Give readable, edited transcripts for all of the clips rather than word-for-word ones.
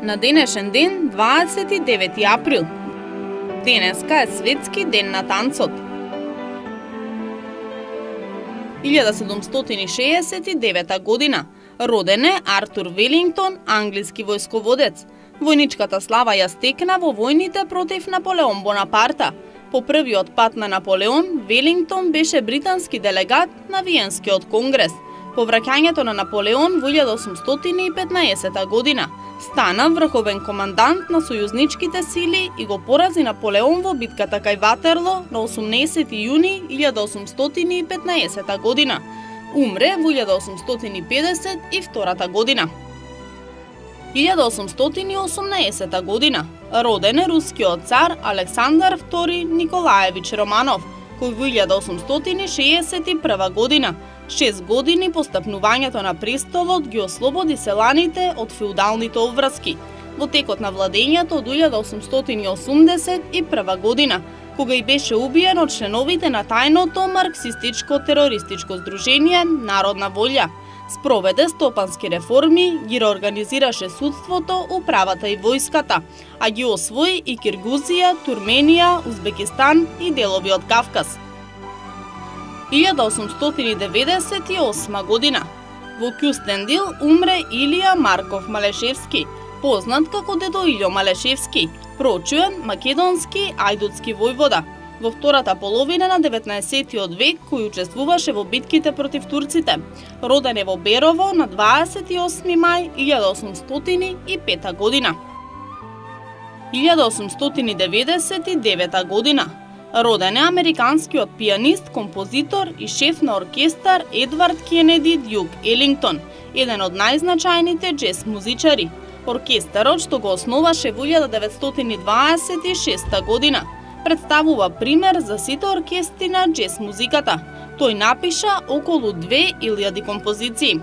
На денешен ден, 29 април. Денеска е светски ден на танцот. 1769 година. Роден е Артур Велингтон, англиски војсководец. Војничката слава ја стекна во војните против Наполеон Бонапарта. По првиот пат на Наполеон, Велингтон беше британски делегат на Виенскиот конгрес. По враќањето на Наполеон во 1815 година стана врховен командант на сојузничките сили и го порази Наполеон во битката кај Ватерло на 18 јуни 1815 година. Умре во 1852 година. 1818 година. Роден е рускиот цар Александар II Николаевич Романов, кој во 1861 година, 6 години по стапнувањето на престолот, ги ослободи селаните од феудалните обврски. Во текот на владењето од 1881 година, кога и беше убиен од членовите на тајното марксистичко-терористичко здружение Народна волја. Спроведе стопански реформи, ги реорганизираше судството, управата и војската, а ги освои и Киргузија, Турменија, Узбекистан и делови од Кавказ. 1898 година. Во Кюстендил умре Илија Марков Малешевски, познат како дедо Илјо Малешевски, прочуен македонски ајдутски војвода. Во втората половина на 19 век, кој учествуваше во битките против турците. Роден е во Берово на 28 мај 1805 година. 1899 година. Роден е американскиот пианист, композитор и шеф на оркестар Едвард Кенеди Дјук Елингтон, еден од најзначајните џез музичари. Оркестарот, што го основаше во 1926 година, представува пример за сите оркестри на џез музиката. Тој напиша околу 2000 композиции.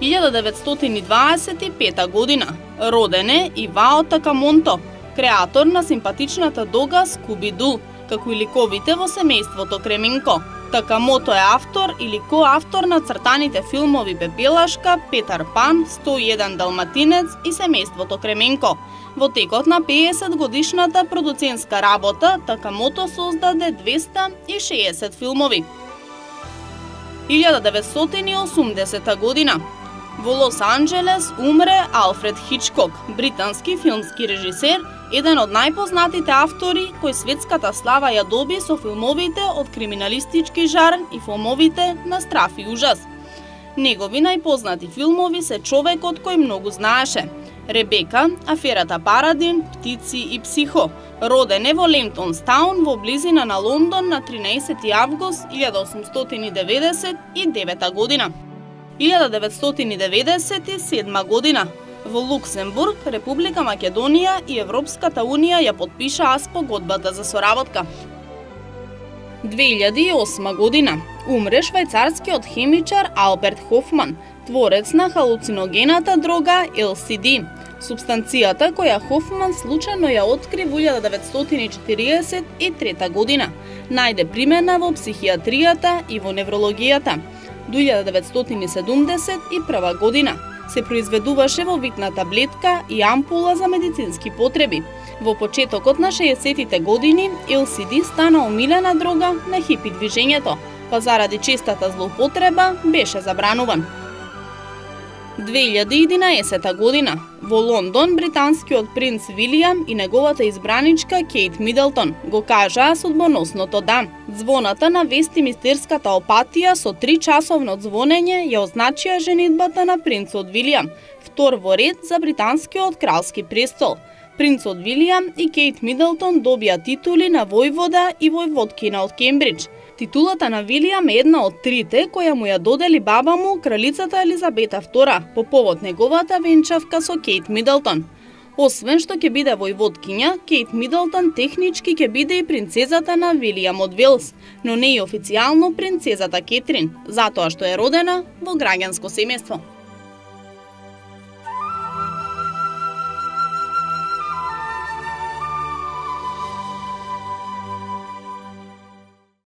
1925 година. Роден е Ивао Такамонто, креатор на симпатичната дога Скуби-Ду, како и ликовите во семејството Кременко. Такамото е автор или коавтор на цртаните филмови Пепелашка, Петар Пан, 101 Далматинец и семејството Кременко. Во текот на 50 годишната продуцентска работа, Такамото создаде 260 филмови. 1980 година. Во Лос Анџелес умре Алфред Хичкок, британски филмски режисер, еден од најпознатите автори кој светската слава ја доби со филмовите од криминалистички жарн и филмовите на страф и ужас. Негови најпознати филмови се Човекот кој многу знаеше, Ребека, Аферата Парадин, Птици и Психо. Роден е во Лемптонстаун во близина на Лондон на 13 август 1899 година. 1997 година. Во Луксембург, Република Македонија и Европската Унија ја потпишаа спогодбата за соработка. 2008 година. Умре швајцарскиот хемичар Алберт Хофман, творец на халуциногената дрога LSD. Субстанцијата која Хофман случајно ја откри во 1943 година, најде примена во психијатријата и во неврологијата. До 1971 година се произведуваше во вид на таблетка и ампула за медицински потреби. Во почетокот на 60-тите години LSD стана омилена дрога на хипи движењето, па заради честата злоупотреба беше забрануван. 2011 година. Во Лондон, британскиот принц Вилијам и неговата избраничка Кейт Мидлтон го кажаа судбоносното да. Звоната на Вестминстерската опатија со 3-часовно звонење ја означија женидбата на принцот Вилијам, втор во ред за британскиот кралски престол. Принцот Вилијам и Кейт Мидлтон добија титули на војвода и војводкина од Кембридж. Титулата на Вилијам е една од трите која му ја додели баба му, кралицата Елизабета II, по повод неговата венчавка со Кейт Мидлтон. Освен што ќе биде војводкиња, Кейт Мидлтон технички ќе биде и принцезата на Вилијам од Велс, но не и официјално принцезата Кетрин, затоа што е родена во граѓанско семејство.